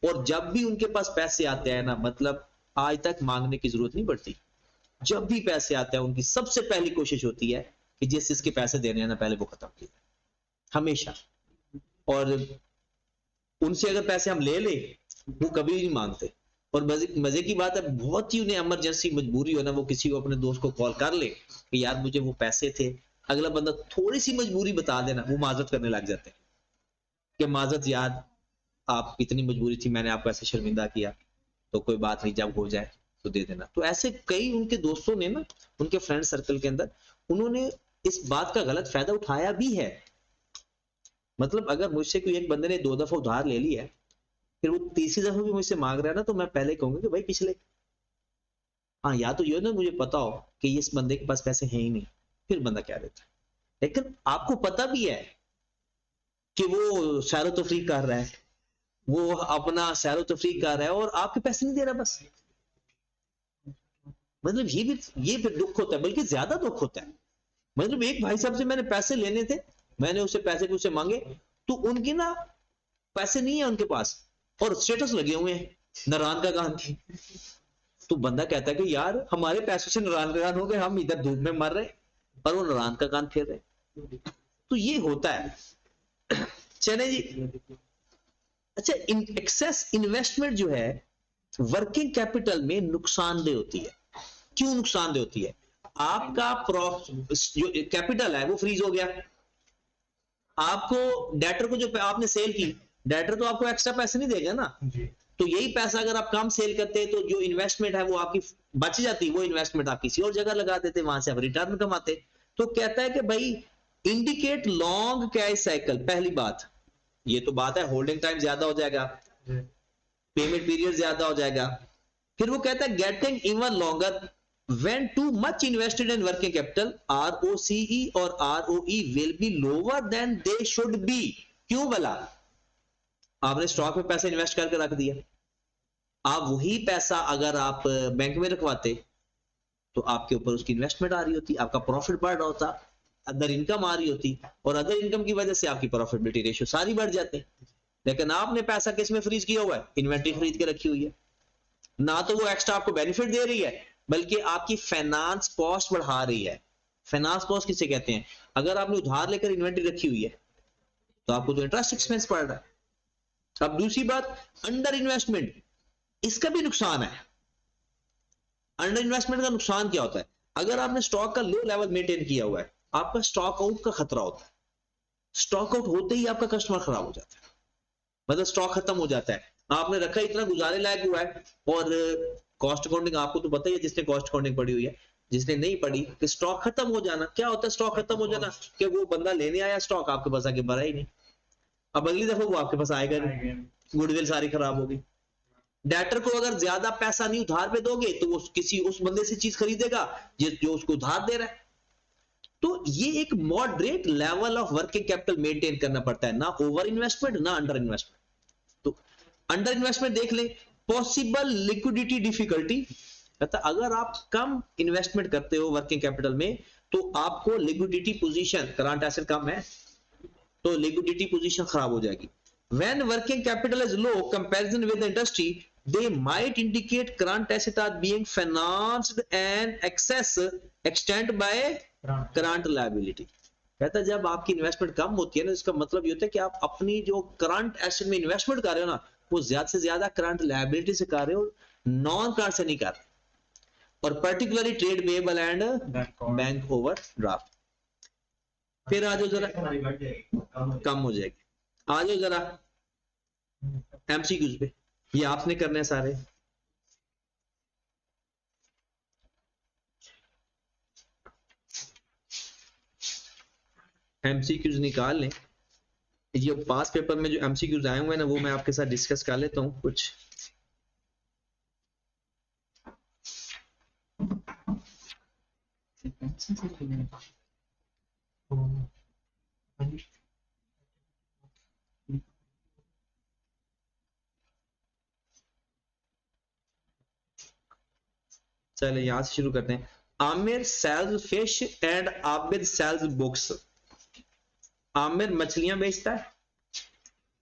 और जब भी उनके पास पैसे आते हैं ना, मतलब आज तक मांगने की जरूरत नहीं पड़ती। जब भी पैसे आते हैं उनकी सबसे पहली कोशिश होती है कि जिस जिसके पैसे देने हैं ना पहले वो खत्म किए, हमेशा। और उनसे अगर पैसे हम ले ले, वो कभी नहीं मांगते, और मजे की बात है, बहुत ही उन्हें इमरजेंसी मजबूरी हो ना, वो किसी को अपने दोस्त को कॉल कर ले कि यार मुझे वो पैसे थे, अगला बंदा थोड़ी सी मजबूरी बता देना, वो माजरत करने लग जाते हैं कि माजरत यार आप इतनी मजबूरी थी, मैंने आपको ऐसे शर्मिंदा किया, तो कोई बात नहीं, जब हो जाए तो दे देना। तो ऐसे कई उनके दोस्तों ने ना, उनके फ्रेंड सर्कल के अंदर, उन्होंने इस बात का गलत फायदा उठाया भी है। मतलब अगर मुझसे कोई एक बंदे ने 2 दफा उधार ले लिया है, फिर वो तीसरी दफा भी मुझसे मांग रहा है ना, तो मैं पहले कहूंगा कि भाई पिछले, हाँ या तो ये ना मुझे पता हो कि इस बंदे के पास पैसे हैं ही नहीं, फिर बंदा क्या देता है। लेकिन आपको पता भी है कि वो सैरो तफरीक कर रहा है, वो अपना सैरो तफरीक कर रहा है और आपके पैसे नहीं दे रहा, बस मतलब ये भी दुख होता है, बल्कि ज्यादा दुख होता है। मतलब एक भाई साहब से मैंने पैसे लेने थे, मैंने उससे पैसे कुछ मांगे, तो उनकी ना पैसे नहीं है उनके पास, और स्टेटस लगे हुए हैं नारायण का गान की। तो बंदा कहता है कि यार हमारे पैसों से नारायण का गान हो गए, हम इधर धूप में मर रहे और वो नारायण का गान फेर रहे। तो ये होता है। चले जी। अच्छा, एक्सेस इन्वेस्टमेंट जो है वर्किंग कैपिटल में नुकसानदेह होती है। क्यों नुकसानदेह होती है? आपका जो कैपिटल है वो फ्रीज हो गया, आपको डेटर को जो आपने सेल की, डेटर तो आपको एक्स्ट्रा पैसे नहीं देगा ना जी। तो यही पैसा अगर आप कम सेल करते तो जो इन्वेस्टमेंट है वो आपकी बच जाती, वो इन्वेस्टमेंट आप किसी और जगह लगा देते, वहां से आप रिटर्न कमाते। तो कहता है कि भाई इंडिकेट लॉन्ग कैश साइकिल, पहली बात ये तो बात है, होल्डिंग टाइम ज्यादा हो जाएगा, पेमेंट पीरियड ज्यादा हो जाएगा। फिर वो कहता है getting even longer when too much invested in working capital, ROCE और ROE will be lower than they should be। क्यों भला? आपने स्टॉक में पैसा इन्वेस्ट करके रख दिया, आप वही पैसा अगर आप बैंक में रखवाते तो आपके ऊपर उसकी इन्वेस्टमेंट आ रही होती, आपका प्रॉफिट बढ़ रहा होता, अदर इनकम आ रही होती, और अदर इनकम की वजह से आपकी प्रॉफिटेबिलिटी रेशियो सारी बढ़ जाते। लेकिन आपने पैसा किस में फ्रीज किया हुआ है? इन्वेंट्री खरीद के रखी हुई है। ना तो वो एक्स्ट्रा आपको बेनिफिट दे रही है, बल्कि आपकी फाइनेंस कॉस्ट बढ़ा रही है। फाइनेंस कॉस्ट किसे कहते हैं? अगर आपने उधार लेकर इन्वेंट्री रखी हुई है तो आपको तो इंटरेस्ट एक्सपेंस पड़ रहा है। अब दूसरी बात, अंडर इन्वेस्टमेंट, इसका भी नुकसान है। अंडर इन्वेस्टमेंट का नुकसान क्या होता है? अगर आपने स्टॉक का लो लेवल मेंटेन किया हुआ है, आपका स्टॉक आउट का खतरा होता है। स्टॉक आउट होते ही आपका कस्टमर खराब हो जाता है, मतलब स्टॉक खत्म हो जाता है। आपने रखा इतना गुजारे लायक हुआ है, और कॉस्ट अकाउंटिंग आपको तो पता ही है, जिसने कॉस्ट अकाउंटिंग पढ़ी हुई है, जिसने नहीं पढ़ी, कि स्टॉक खत्म हो जाना क्या होता है? स्टॉक खत्म हो जाना कि वो बंदा लेने आया स्टॉक, आपके पास आके भरा ही नहीं, अब अगली दफा वो आपके पास आएगा नहीं, गुडविल सारी खराब होगी। डेटर को अगर ज्यादा पैसा नहीं उधार पे दोगे तो वो किसी उस बंदे से चीज खरीदेगा जो उसको उधार दे रहा है। तो ये एक moderate level of working capital maintain करना पड़ता है, ना ओवर इन्वेस्टमेंट ना अंडर इन्वेस्टमेंट। तो अंडर इन्वेस्टमेंट देख ले, पॉसिबल लिक्विडिटी डिफिकल्टी, कहता अगर आप कम इन्वेस्टमेंट करते हो वर्किंग कैपिटल में तो आपको लिक्विडिटी पोजीशन, करंट एसेट कम है तो लिक्विडिटी पोजीशन खराब हो जाएगी। When working capital is low comparison with the industry, they might indicate current assets are being financed and excess extent by current liability। कहता है जब आपकी इन्वेस्टमेंट कम होती है ना, इसका मतलब ये होता है कि आप अपनी जो करंट एसेट में इन्वेस्टमेंट कर रहे हो ना, वो ज्यादा से ज्यादा करंट लायबिलिटी से कर रहे हो, नॉन करंट से नहीं कर रहे। और particularly trade payable and bank overdraft. फिर आ जाओ जरा, कम हो जाएगी। आ जाओ जरा एमसीक्यूज पे, ये आपने करने हैं सारे। एमसीक्यूज निकाल लें। ये पास पेपर में जो एमसीक्यूज आए हुए हैं ना, वो मैं आपके साथ डिस्कस कर लेता हूं कुछ। चले यहां से शुरू करते हैं। Aamir sales fish and Abid sales books. Aamir मछलियां बेचता है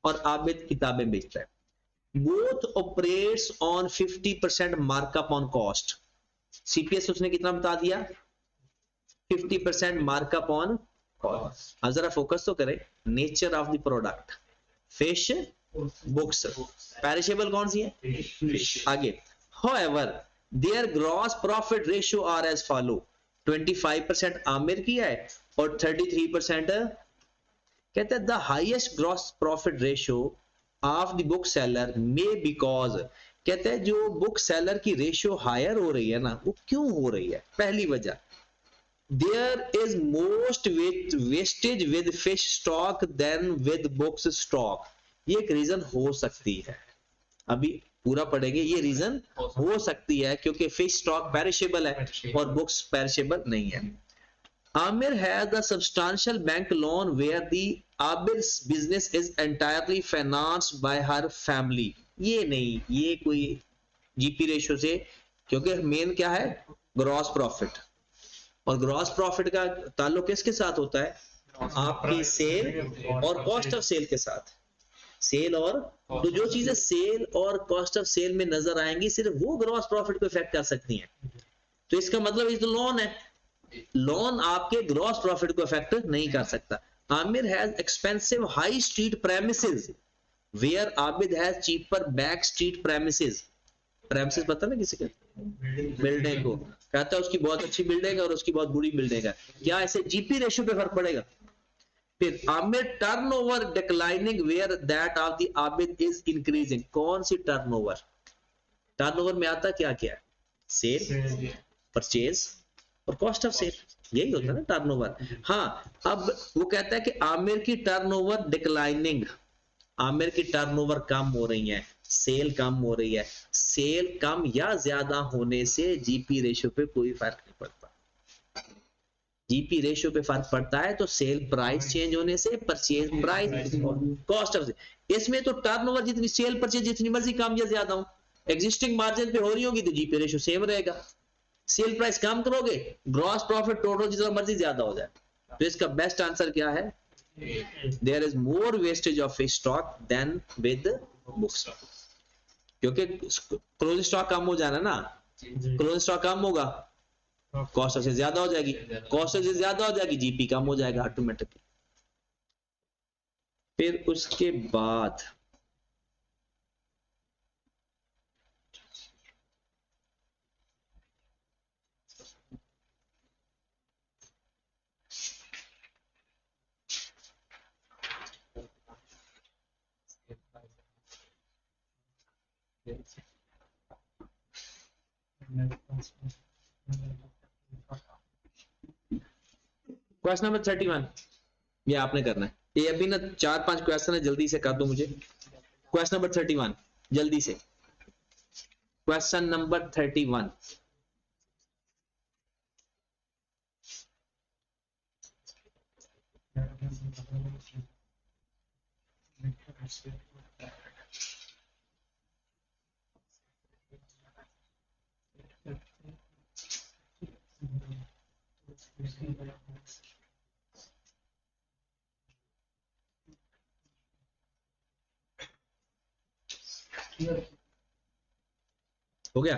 और आबिद किताबें बेचता है। Both operates on 50% markup on cost. CPS उसने कितना बता दिया? 50% मार्कअप ऑन कॉस्ट। जरा फोकस तो करें, nature of the product, fish books. Perishable कौन सी है? आगे। However, their gross profit ratio are as follow: 25% Aamir की है और 33% कहते हैं the highest gross profit ratio of the book seller may because, कहते हैं जो बुक सेलर की रेशियो हायर हो रही है ना, वो क्यों हो रही है? पहली वजह, there is most wastage with fish stock than with books stock. ये एक रीजन हो सकती है, अभी पूरा पढ़ेंगे। ये रीजन हो सकती है क्योंकि फिश स्टॉक पेरिशेबल है और बुक्स पेरिशेबल नहीं है। Amir has a substantial bank loan where the Abir's business is entirely financed by her family। ये नहीं, ये कोई जीपी रेशियो से, क्योंकि मेन क्या है? ग्रॉस प्रॉफिट, और ग्रॉस प्रॉफिट का ताल्लुक किसके साथ होता है? आपकी सेल और कॉस्ट ऑफ सेल के साथ। सेल और, तो जो चीजें सेल और कॉस्ट ऑफ सेल में नजर आएंगी सिर्फ वो ग्रॉस प्रॉफिट को इफेक्ट कर सकती हैं। तो इसका मतलब ये तो लोन है, लोन आपके ग्रॉस प्रॉफिट को इफेक्ट नहीं कर सकता। Aamir has expensive high street premises where Abid has cheaper back street premises. Premises पता ना किसी के? बिल्डिंग को कहता है उसकी बहुत अच्छी बिल्डिंग है और उसकी बहुत बुरी बिल्डिंग है। क्या ऐसे जीपी रेशियो पे फर्क पड़ेगा? फिर Aamir turnover declining where that of the Abid is increasing. कौन सी टर्नओवर? टर्नओवर में आता क्या क्या है? सेल, परचेज और कॉस्ट ऑफ सेल, यही होता है ना टर्नओवर। हाँ, अब वो कहता है कि आमिर की टर्नओवर डिक्लाइनिंग, आमिर की टर्नओवर कम हो रही है, सेल कम हो रही है। सेल कम या ज्यादा होने से जीपी रेशियो पे कोई फर्क नहीं पड़ता। जीपी रेशियो पे फर्क पड़ता है तो सेल प्राइस चेंज होने से, purchase price, cost of sale. इसमें तो टर्नओवर जितनी, सेल परचेज जितनी मर्जी कम या ज्यादा हो, एग्जिस्टिंग मार्जिन पे हो रही होगी तो जीपी रेशियो सेम रहेगा। सेल प्राइस कम करोगे, ग्रॉस प्रॉफिट टोटल जितना मर्जी ज्यादा हो जाए। तो इसका बेस्ट आंसर क्या है? There is more wastage of fish stock than with books, क्योंकि क्लोजिंग स्टॉक कम हो जाना ना, क्लोजिंग स्टॉक कम होगा, कॉस्ट से ज्यादा हो जाएगी, कॉस्ट से ज्यादा हो जाएगी, जीपी कम हो जाएगा ऑटोमेटिकली। फिर उसके बाद क्वेश्चन नंबर 31, ये आपने करना है। ये अभी ना 4-5 क्वेश्चन है, जल्दी से कर दो मुझे। क्वेश्चन नंबर 31 जल्दी से, क्वेश्चन नंबर 31। हो गया?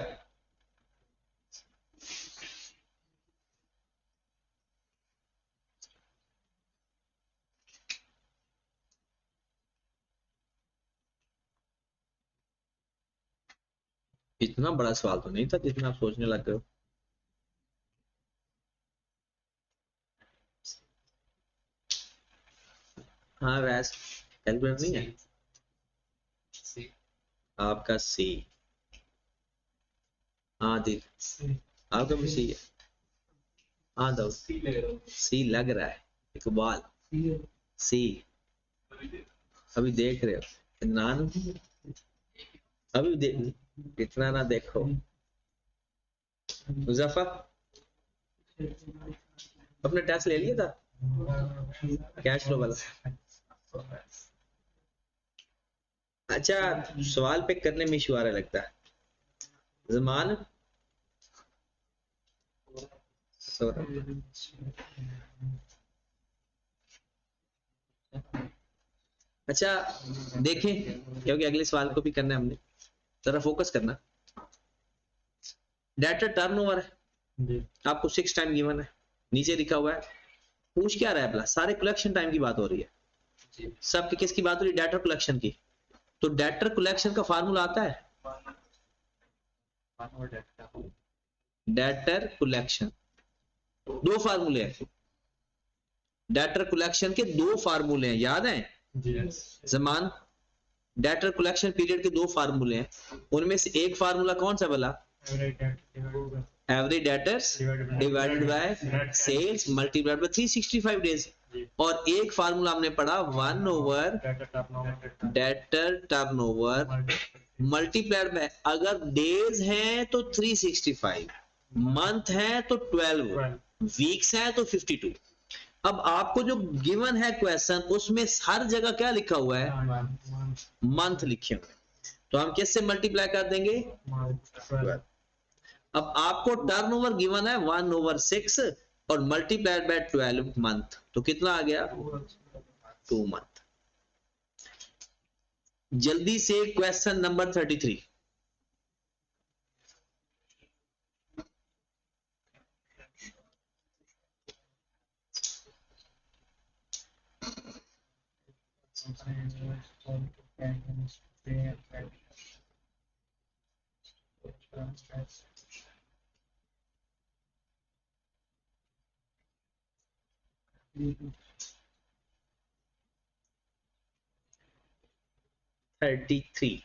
इतना बड़ा सवाल तो नहीं था जितना आप सोचने लग गए हो। हाँ वैस कैलकुलेटर नहीं है आपका? सी, हाँ दी आपका भी सी है। हाँ दो सी लग रहा है। इकबाल सी, अभी देख रहे हो इमरान? अभी इतना ना देखो। मुजफ्फर अपने टेस्ट ले लिया था कैश फ्लो वाला? अच्छा, सवाल पिक करने में इशू आ रहा लगता है। जमान अच्छा देखें, क्योंकि अगले सवाल को भी करना है हमने, जरा फोकस करना। डेटा टर्नओवर है, आपको 6 टाइम गिवन है, नीचे लिखा हुआ है। पूछ क्या रहा है? सारे कलेक्शन टाइम की बात हो रही है, सबकी किसकी बात हो रही है? डेटा कलेक्शन की। तो डेटर कलेक्शन का फार्मूला आता है, डेटर कलेक्शन, दो फार्मूले हैं, डेटर कलेक्शन के दो फार्मूले हैं, याद है जमान? डेटर कलेक्शन पीरियड के दो फार्मूले हैं, उनमें से एक फार्मूला कौन सा बोला? Average debtors divided by sales multiplied by 365 days, और एक फार्मूला हमने पढ़ा 1 over debtor turnover multiplied by, अगर डेज हैं तो 365, मंथ है तो 12, वीक्स है तो 52। अब आपको जो गिवन है क्वेश्चन, उसमें हर जगह क्या लिखा हुआ है? मंथ लिखे हुए, तो हम किससे मल्टीप्लाई कर देंगे? अब आपको टर्नओवर गिवन है 1/6 और मल्टीप्लाइड बाय 12 मंथ, तो कितना आ गया? 2 मंथ। जल्दी से क्वेश्चन नंबर 33। $33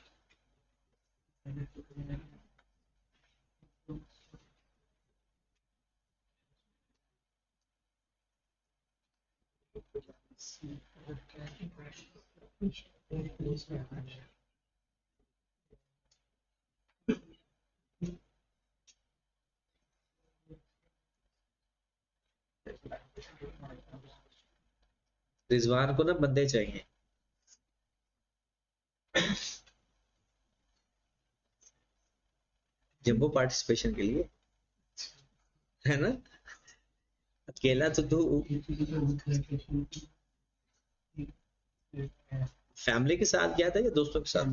रिजवान को ना बंदे चाहिए, जंबो पार्टिसिपेशन के लिए, है ना? अकेला तो तू फैमिली के साथ गया था या दोस्तों के साथ?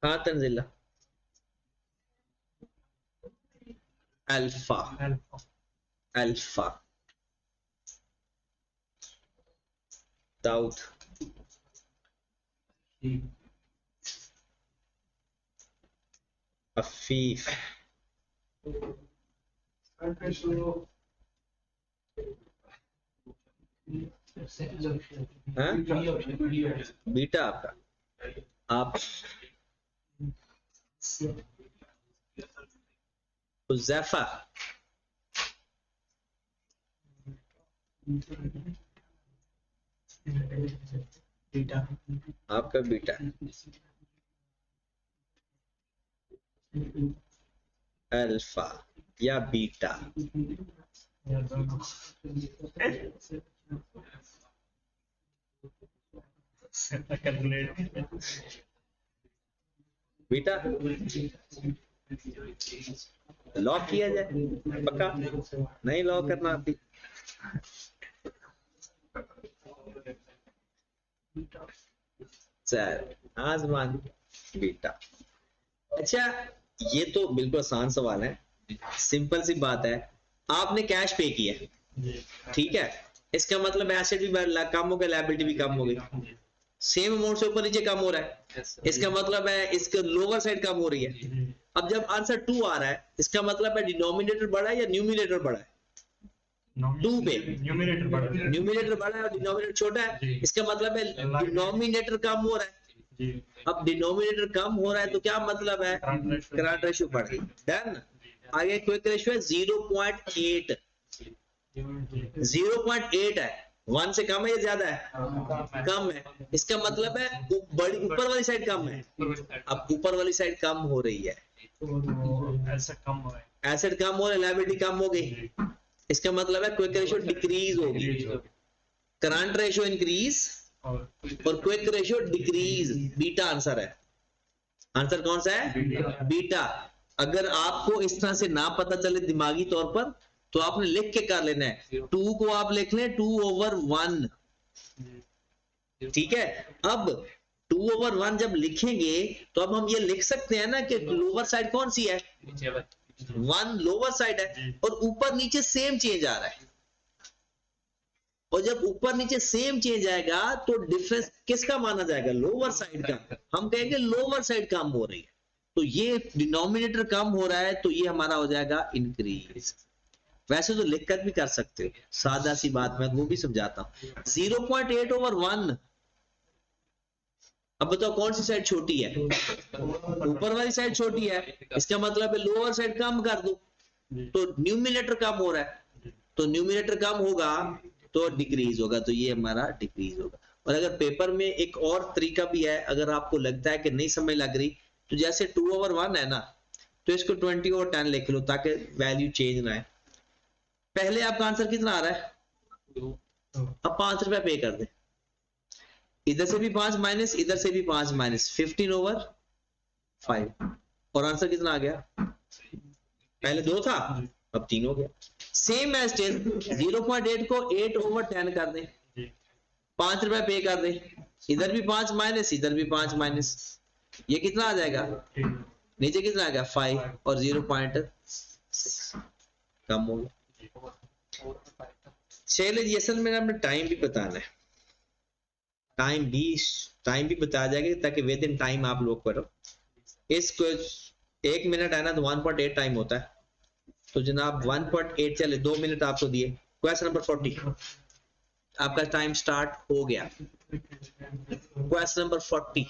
हाँ तंजिला, अल्फा अल्फा दाऊद अफीफ हाँ? बीटा आपका, आप हुज़ैफा आपका बीटा, अल्फा या बीटा? बीटा लॉक किया जाए, पक्का? नहीं लॉक करना आपकी? Sir Azman beta. अच्छा, ये तो बिल्कुल आसान सवाल है, सिंपल सी बात है, आपने कैश पे किया, ठीक है, इसका मतलब एसेट भी कम हो गया, लायबिलिटी भी कम हो गई, सेम अमाउंट से ऊपर नीचे कम हो रहा है, इसका मतलब है इसका लोअर साइड कम हो रही है। अब जब आंसर 2 आ रहा है, इसका मतलब है डिनोमिनेटर बड़ा है या न्यूमिनेटर बड़ा है? 2 पे न्यूमिनेटर बड़ा है और डिनोमिनेटर छोटा है, इसका मतलब है डिनोमिनेटर कम हो रहा है। अब डिनोमिनेटर कम हो रहा है तो क्या मतलब है? करंट रेशियो बढ़ गई। डन। आगे क्विक रेशियो है 0.8, 0.8 है, 1 से कम है या ज्यादा है? कम है, इसका मतलब है बड़ी ऊपर वाली साइड कम है। अब ऊपर वाली साइड कम हो रही है, एसेट कम हो रहा है, लायबिलिटी कम हो गई, इसका मतलब है क्विक रेशियो डिक्रीज होगी, करंट रेशियो इंक्रीज और quick ratio decrease. Beta answer है। आंसर कौन सा है? बीटा। अगर आपको इस तरह से ना पता चले दिमागी तौर पर, तो आपने लिख के कर लेना है, 2 को आप लिख लें 2/1, ठीक है। अब 2/1 जब लिखेंगे तो अब हम ये लिख सकते हैं ना कि लोअर साइड कौन सी है, 1 लोअर साइड है, और ऊपर नीचे सेम चेंज आ रहा है, और जब ऊपर नीचे सेम चेंज आएगा तो डिफरेंस किसका माना जाएगा, लोअर साइड का। हम कहेंगे लोअर साइड कम हो रही है, तो ये डिनोमिनेटर कम हो रहा है, तो ये हमारा हो जाएगा इंक्रीज। वैसे तो लिखकर भी कर सकते हो, सादा सी बात, मैं वो भी समझाता हूं। 0.8/1, अब बताओ कौन सी साइड छोटी है, ऊपर वाली साइड छोटी है, इसका मतलब है लोअर साइड कम कर दो, तो न्यूमिनेटर कम हो रहा है, तो न्यूमिनेटर कम होगा तो डिक्रीज होगा, तो ये हमारा डिक्रीज होगा। और अगर पेपर में एक और तरीका भी है, अगर आपको लगता है कि नहीं समझ लग रही, तो जैसे 2/1 है ना, तो इसको 20/10 लिख लो ताकि वैल्यू चेंज ना है। पहले आपका आंसर कितना आ रहा है, अब 5 रुपए पे कर दे, इधर से भी 5 माइनस, इधर से भी 5 माइनस, 15/5, और आंसर कितना आ गया, पहले 2 था अब 3 हो गया। सेम एज 0.8 को 8/10 कर दें, 5 रुपए पे कर दें, इधर भी 5 माइनस, इधर भी 5 माइनस, ये कितना आ जाएगा, नीचे कितना आ गया 5, और 0.6 कम हो गया। चलिए जी, असल में हमें टाइम भी बताना है, टाइम भी बताया जाएगा ताकि विद इन टाइम आप लोग करो। इसको 1 मिनट है ना, तो 1.8 टाइम होता है, तो जनाब 1.8 चले, 2 मिनट आपको दिए। क्वेश्चन नंबर 40 आपका टाइम स्टार्ट हो गया। क्वेश्चन नंबर 40,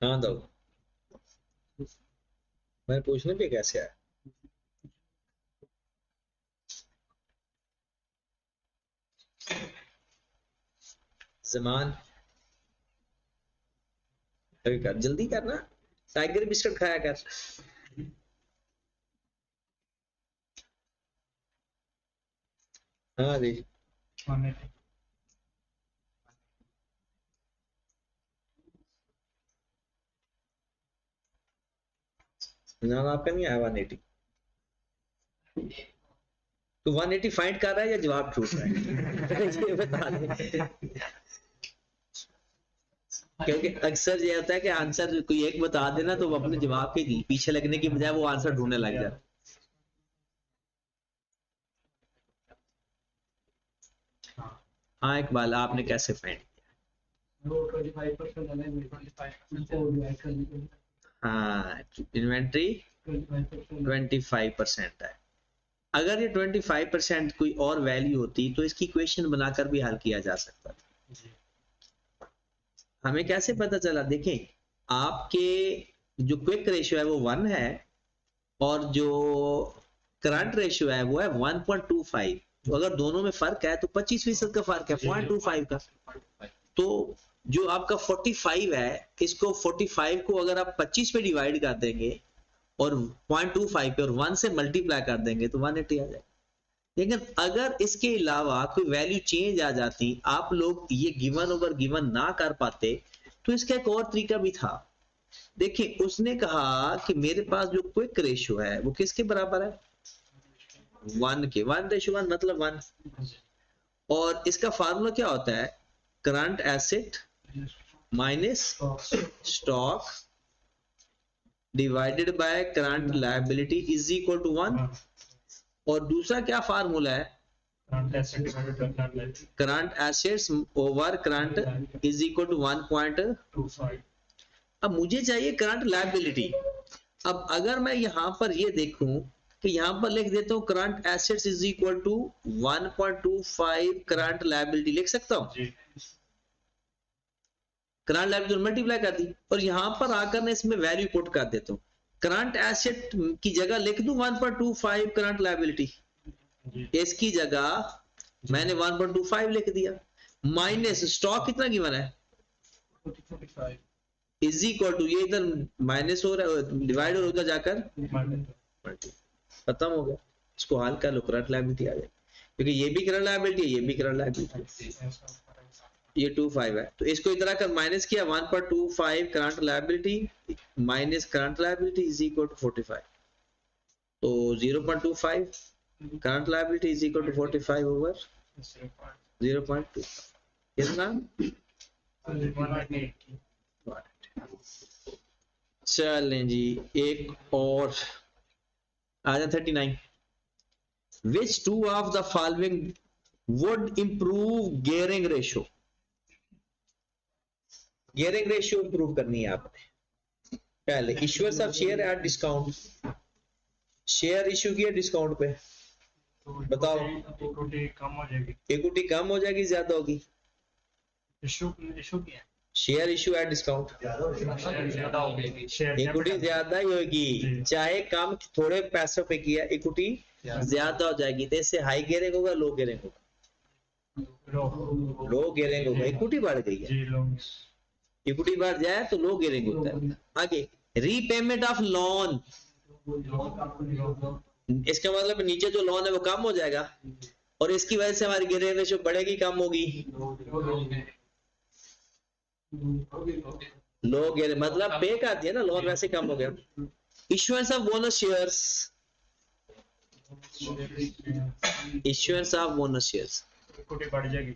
हाँ दो, मैं पूछने पे कैसे आया, जमान अभी कर, जल्दी करना, टाइगर बिस्किट खाया कर। हाँ जी, नाम आपका नहीं आया 180, तो 180 फाइंड कर रहा है या जवाब छूट रहा है ये बता दे, क्योंकि अक्सर ये होता है कि आंसर कोई एक बता देना तो वो अपने जवाब के पीछे लगने की बजाय वो आंसर ढूंढने लग जाता। हाँ इकबाल, आपने कैसे फाइंड किया, हाँ इन्वेंट्री 25% है। अगर ये 25% कोई और वैल्यू होती तो इसकी इक्वेशन बनाकर भी हल किया जा सकता था। हमें कैसे पता चला, देखें आपके जो क्विक रेशियो है वो 1 है, और जो करंट रेशियो है वो है 1.25, तो अगर दोनों में फर्क है तो 25% का फर्क है 0.25 का, तो जो आपका 45 है, इसको 45 को अगर आप 25 पे डिवाइड कर देंगे और 0.25 पे और 1 से मल्टीप्लाई कर देंगे तो 180 आ जाएगा। लेकिन अगर इसके अलावा कोई वैल्यू चेंज आ जाती, आप लोग ये गिवन ओवर गिवन ना कर पाते, तो इसका एक और तरीका भी था देखिए उसने कहा कि मेरे पास जो क्विक रेशियो है वो किसके बराबर है, 1 के, 1:1 मतलब 1। और इसका फार्मूला क्या होता है, current asset minus stock divided by current liability is equal to 1। और दूसरा क्या फार्मूला है, current assets over current is equal to 1.25। अब मुझे चाहिए करंट लायबिलिटी। अब अगर मैं यहां पर ये देखूं कि यहां पर लिख देता हूं current assets is equal to 1.25 current liability, लिख सकता हूं, करंट लायबिलिटी मल्टीप्लाई कर दी और यहां पर आकर मैं इसमें वैल्यू पुट कर देता हूं, करंट एसेट की जगह लिख दूं 1.25 करंट लायबिलिटी, इसकी जगह मैंने 1.25 लिख दिया, माइनस स्टॉक कितना गिवन है, इज इक्वल टू, ये इधर माइनस हो रहा है डिवाइड हो उधर जाकर खत्म हो गया। इसको हल कर लो, करंट लायबिलिटी आ जाएगी, क्योंकि ये भी करंट लायबिलिटी है, ये भी करंट लायबिलिटी है, ये 25 है, तो इसको इधर आकर माइनस किया, 1.25 current liability minus current liability is equal to 45, तो 0.25 current liability is equal to 45 over 0.2, कितना, चलें जी एक और आ जाए 39। Which two of the following would improve gearing ratio? gearing ratio improve करनी है आपने। पहले issuers of share at discount, share issue किया डिस्काउंट पे, बताओ इक्विटी कम हो जाएगी, इक्विटी कम हो जाएगी ज्यादा होगी, इशू किया शेयर इशू एट डिस्काउंट, ज्यादा होगी, इक्विटी ज्यादा ही होगी, चाहे कम थोड़े पैसों पे किया इक्विटी ज्यादा हो जाएगी, तो इससे हाई गियरिंग होगा लो गियरिंग होगा, लो गियरिंग होगा, इक्विटी बढ़ गई है, इक्विटी बढ़ जाए तो लो गियरिंग होता है। आगे रीपेमेंट ऑफ लोन, इसका मतलब नीचे जो लोन है वो कम हो जाएगा और इसकी वजह से हमारी गियरिंग रेशियो बढ़ेगी कम होगी, लो गियरिंग मतलब पे कर दिया ना, लोन वैसे कम हो गया। Issuance of bonus shares, issuance of bonus shares equity बढ़ जाएगी,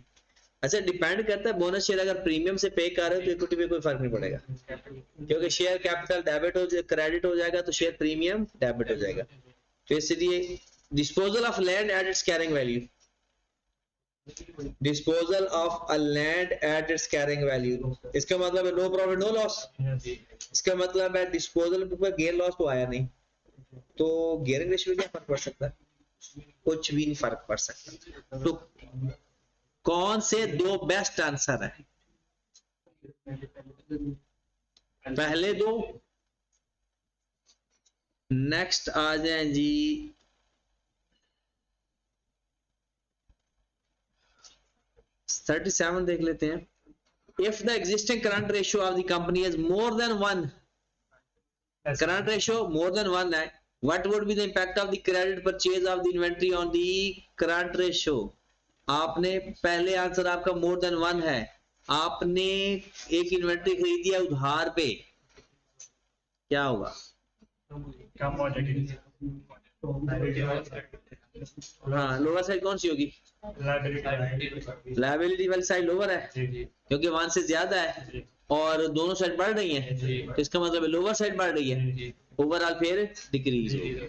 अच्छा डिपेंड करता है, बोनस शेयर अगर प्रीमियम से पे कर रहे हो तो इक्विटी पे कोई फर्क नहीं पड़ेगा, क्योंकि शेयर कैपिटल डेबिट हो क्रेडिट हो जाएगा तो शेयर प्रीमियम डेबिट हो जाएगा। तो इसलिए disposal of land at its carrying value, disposal of a land at its carrying value, इसका मतलब है नो प्रॉफिट नो लॉस, इसका मतलब है डिस्पोजल पर गेन लॉस तो आया नहीं, तो गियरिंग रेशियो में क्या फर्क पड़ सकता है, कुछ भी नहीं फर्क पड़ सकता। तो कौन से दो बेस्ट आंसर है, पहले दो, नेक्स्ट आ जाए जी 37 देख लेते हैं। If the existing current ratio of the company is more than 1, current ratio more than 1 है, what would be the impact of the credit purchase of the inventory on the current ratio. आपने पहले answer आपका more than 1 है, आपने एक inventory खरीदी है उधार पे, क्या होगा, कम हो जाएगी, हाँ लोअर साइड कौन सी होगी, लायबिलिटी वाली साइड लोअर है क्योंकि 1 से ज्यादा है और दोनों साइड बढ़ रही है, तो इसका मतलब लोअर साइड बढ़ रही है, ओवरऑल फिर डिक्रीज होगी।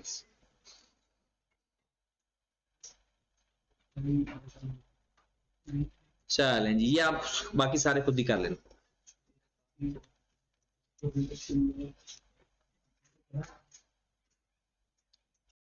चलें जी, ये आप बाकी सारे खुद ही कर लेना।